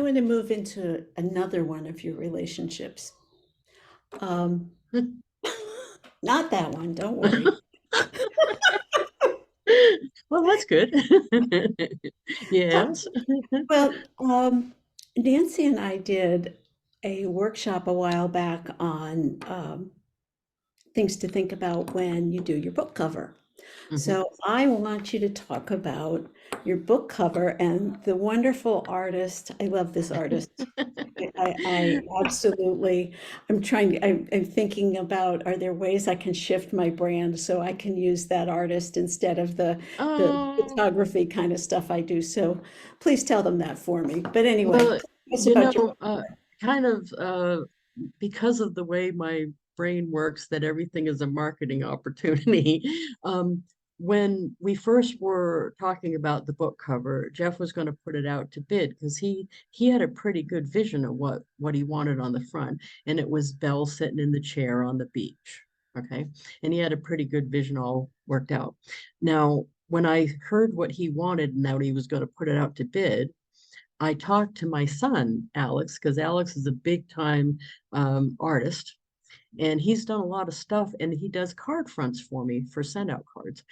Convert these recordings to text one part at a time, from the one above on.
I want to move into another one of your relationships. Um, not that one, don't worry. Well, that's good. Uh, Yes. Well, Nancy and I did a workshop a while back on things to think about when you do your book cover. Mhm. So I want you to talk about your book cover and the wonderful artist. I love this artist. I absolutely, I'm thinking about, are there ways I can shift my brand so I can use that artist instead of the Oh, photography kind of stuff I do. So please tell them that for me. But anyway, well, tell us about your book. kind of because of the way my brain works, that everything is a marketing opportunity. Um, when we first were talking about the book cover, Jeff was going to put it out to bid because he had a pretty good vision of what he wanted on the front, and it was Belle sitting in the chair on the beach. Okay, and he had a pretty good vision all worked out. Now, when I heard what he wanted and that he was going to put it out to bid, I talked to my son, Alex, because Alex is a big time artist and he's done a lot of stuff and he does card fronts for me for send out cards.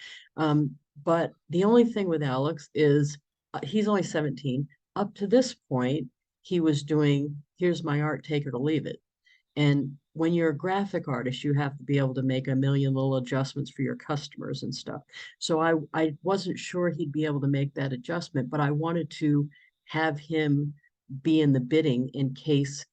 But the only thing with Alex is he's only 17. Up to this point, he was doing, here's my art, take it or leave it. And when you're a graphic artist, you have to be able to make a million little adjustments for your customers and stuff. So I wasn't sure he'd be able to make that adjustment, but I wanted to have him be in the bidding in case,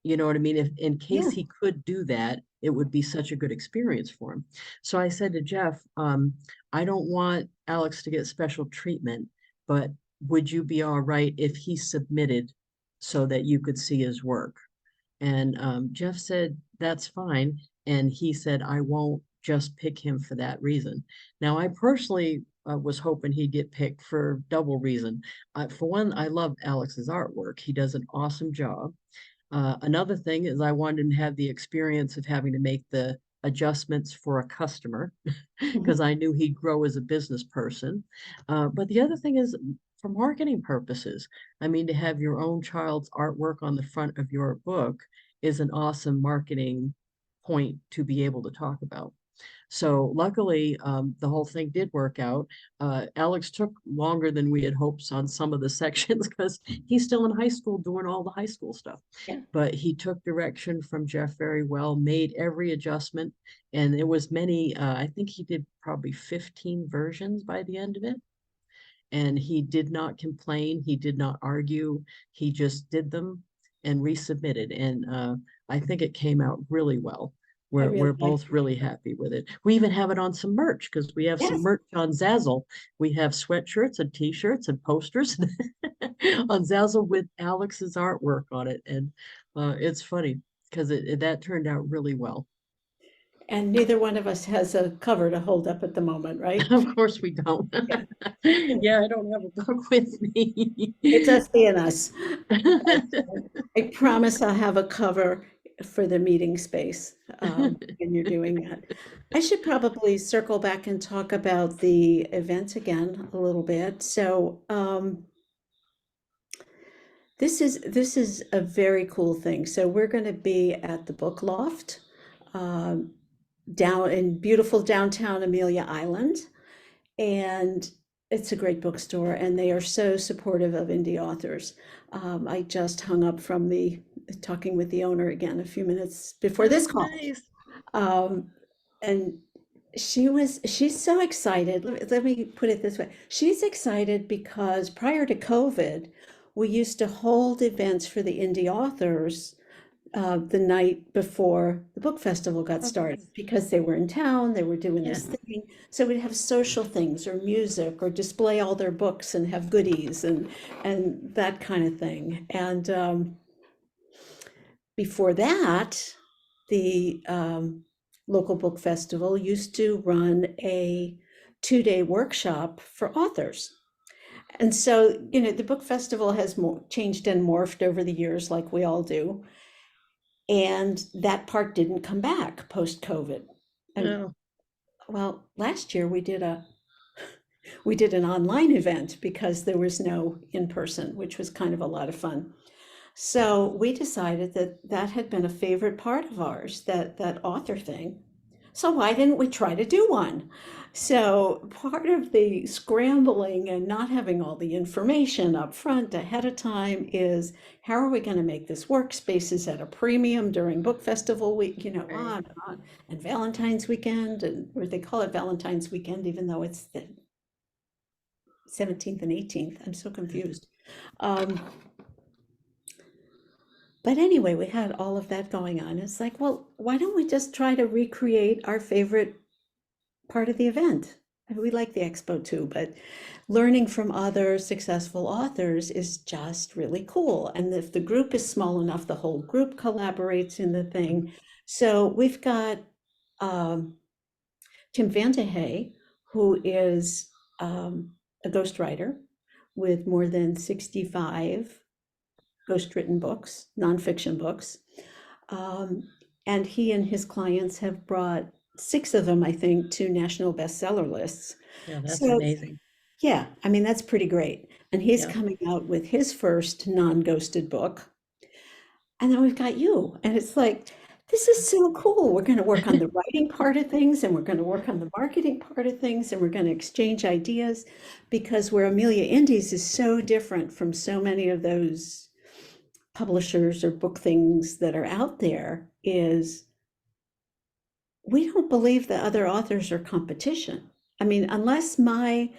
you know what I mean? If in case Yeah, he could do that, it would be such a good experience for him. So I said to Jeff, I don't want Alex to get special treatment, but would you be all right if he submitted so that you could see his work? And Jeff said, that's fine. And he said, I won't just pick him for that reason. Now, I personally was hoping he'd get picked for double reason. For one, I love Alex's artwork. He does an awesome job. Another thing is I wanted him to have the experience of having to make the adjustments for a customer mhm, because I knew he'd grow as a business person. But the other thing is for marketing purposes. I mean, to have your own child's artwork on the front of your book is an awesome marketing point to be able to talk about. So luckily, the whole thing did work out. Alex took longer than we had hopes on some of the sections because he's still in high school doing all the high school stuff. yeah. But he took direction from Jeff very well, made every adjustment, and it was many. I think he did probably 15 versions by the end of it, and he did not complain. He did not argue. He just did them and resubmitted. And I think it came out really well. I We're really like both it. really happy with it. We even have it on some merch because we have some Yes. merch on Zazzle. We have sweatshirts and t-shirts and posters on Zazzle with Alex's artwork on it. And it's funny because that turned out really well. And neither one of us has a cover to hold up at the moment, right? Of course we don't. Yeah. Yeah, I don't have a book with me. It's us being us. I promise I'll have a cover for the meeting space when you're doing that. I should probably circle back and talk about the event again a little bit. So this is a very cool thing. So we're going to be at the Book Loft um, down in beautiful downtown Amelia Island. And it's a great bookstore, and they are so supportive of indie authors. I just hung up from the talking with the owner again a few minutes before this Oh, call. nice. Um, and she's so excited. Let me put it this way. She's excited because prior to COVID, we used to hold events for the indie authors the night before the book festival got Oh, started nice. because they were in town, they were doing Yeah. this thing. So we'd have social things or music or display all their books and have goodies and that kind of thing. And before that, the local book festival used to run a 2-day workshop for authors. And so, the book festival has changed and morphed over the years, like we all do. And that part didn't come back post-COVID. And Oh, well, last year we did We did an online event because there was no in-person, which was kind of a lot of fun. So we decided that that had been a favorite part of ours, that author thing. So why didn't we try to do one? So part of the scrambling and not having all the information up front ahead of time is how are we going to make this work? Spaces at a premium during book festival week, Right. on and on. And Valentine's weekend, and or they call it Valentine's weekend, even though it's the 17th and 18th. I'm so confused. Um, But anyway, we had all of that going on. It's like, well, why don't we just try to recreate our favorite part of the event? I mean, we like the expo too, but learning from other successful authors is just really cool. And if the group is small enough, the whole group collaborates in the thing. So we've got um, Tim Vandehey, who is a ghostwriter with more than 65 ghost-written books, nonfiction books. Um, and he and his clients have brought six of them, I think, to national bestseller lists. Yeah, that's So, amazing. yeah, I mean, that's pretty great. And he's Yeah. coming out with his first non-ghosted book. And then we've got you. And it's like, this is so cool. We're going to work on the writing part of things, and we're going to work on the marketing part of things, and we're going to exchange ideas because where Amelia.Indies is so different from so many of those publishers or book things that are out there is we don't believe that other authors are competition. I mean, unless my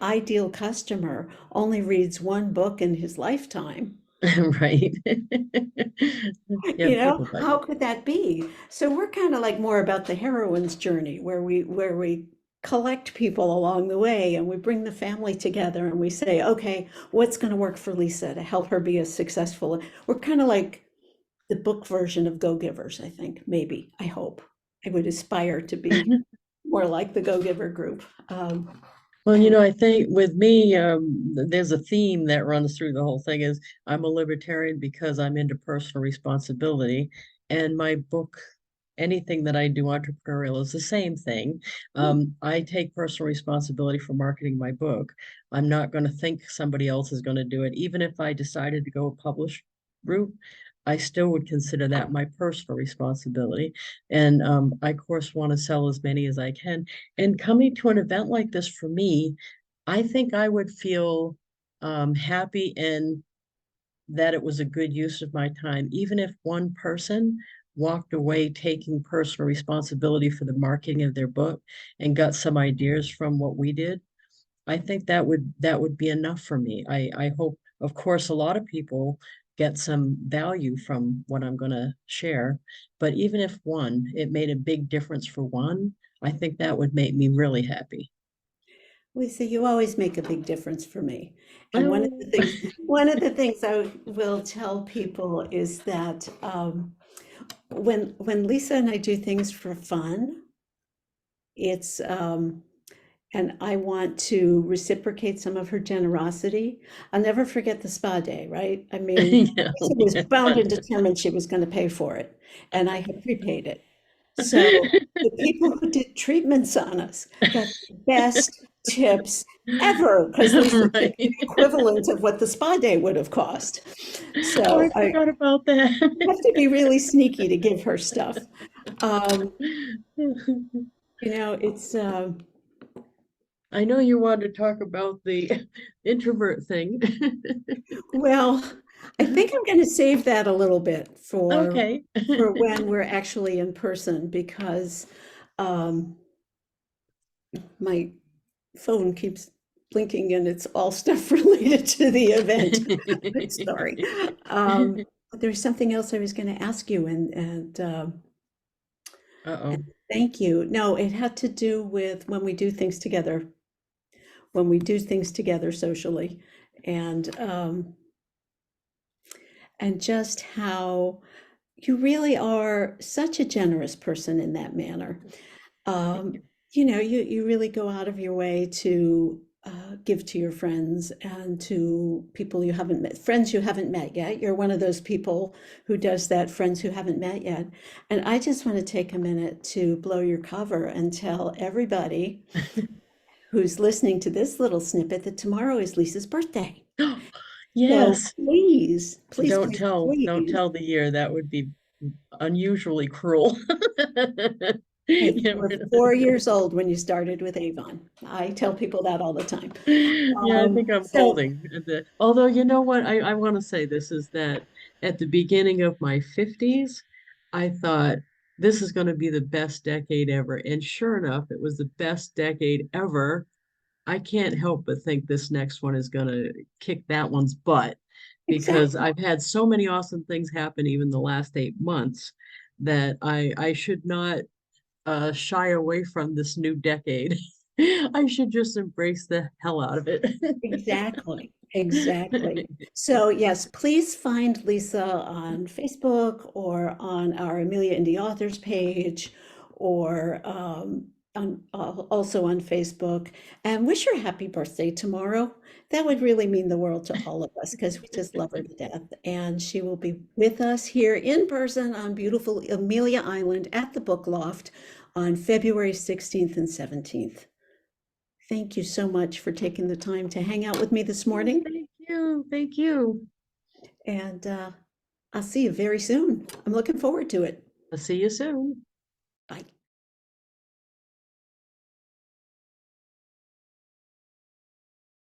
ideal customer only reads one book in his lifetime, Right. Yeah, people like how could that be? So we're kind of like more about the heroine's journey where we collect people along the way and we bring the family together and we say, okay, what's going to work for Lisa to help her be a successful. We're kind of like the book version of Go Givers, I think, maybe, I hope. I would aspire to be more like the Go Giver group. Well, And I think with me, there's a theme that runs through the whole thing is I'm a libertarian because I'm into personal responsibility. And my book, anything that I do entrepreneurial is the same thing. I take personal responsibility for marketing my book. I'm not going to think somebody else is going to do it. Even if I decided to go a published route, I still would consider that my personal responsibility. And I, of course, want to sell as many as I can. And coming to an event like this for me, I think I would feel happy in that it was a good use of my time, even if one person walked away taking personal responsibility for the marketing of their book and got some ideas from what we did. I think that would be enough for me. I hope, of course, a lot of people get some value from what I'm going to share, but even if one, it made a big difference for one, I think that would make me really happy. Lisa, you always make a big difference for me. And one of the Oh. things, one of the things I will tell people is that when Lisa and I do things for fun, it's and I want to reciprocate some of her generosity. I'll never forget the spa day, right? I mean, Yeah, Lisa was yeah, bound fun. and determined she was going to pay for it, and I had prepaid it. So the people who did treatments on us got the best tips ever because Lisa took the Right. equivalent of what the spa day would have cost. Oh, I So I forgot about that. have to be really sneaky to give her stuff. Um, it's I know you wanted to talk about the introvert thing. well, I think I'm going to save that a little bit Okay. for when we're actually in person because um, my phone keeps blinking and it's all stuff related to the event. Sorry. But there's something else I was going to ask you, and Uh-oh. thank you. No, it had to do with when we do things together socially, and um, and just how you really are such a generous person in that manner. Thank Um, you. you really go out of your way to give to your friends and to people you haven't met, friends you haven't met yet. You're one of those people who does that, friends who haven't met yet. And I just want to take a minute to blow your cover and tell everybody who's listening to this little snippet that tomorrow is Lisa's birthday. So Yes. please, please, please, Don't please. tell the year. That would be unusually cruel. Hey, you Get were rid of the 4 years old when you started with Avon. I tell people that all the time. Yeah, I think I'm So holding although you know what I want to say this is that at the beginning of my 50s, I thought this is going to be the best decade ever. And sure enough, it was the best decade ever. I can't help but think this next one is going to kick that one's butt because exactly. I've had so many awesome things happen even the last 8 months that I should not shy away from this new decade. I should just embrace the hell out of it. Exactly, exactly. So yes, please find Lisa on Facebook or on our Amelia.Indie authors page or also on Facebook and wish her happy birthday tomorrow. That would really mean the world to all of us because we just love her to death. And she will be with us here in person on beautiful Amelia Island at the Book Loft on February 16th and 17th. Thank you so much for taking the time to hang out with me this Oh, morning. thank you. Thank you. And I'll see you very soon. I'm looking forward to it. I'll see you soon. Bye.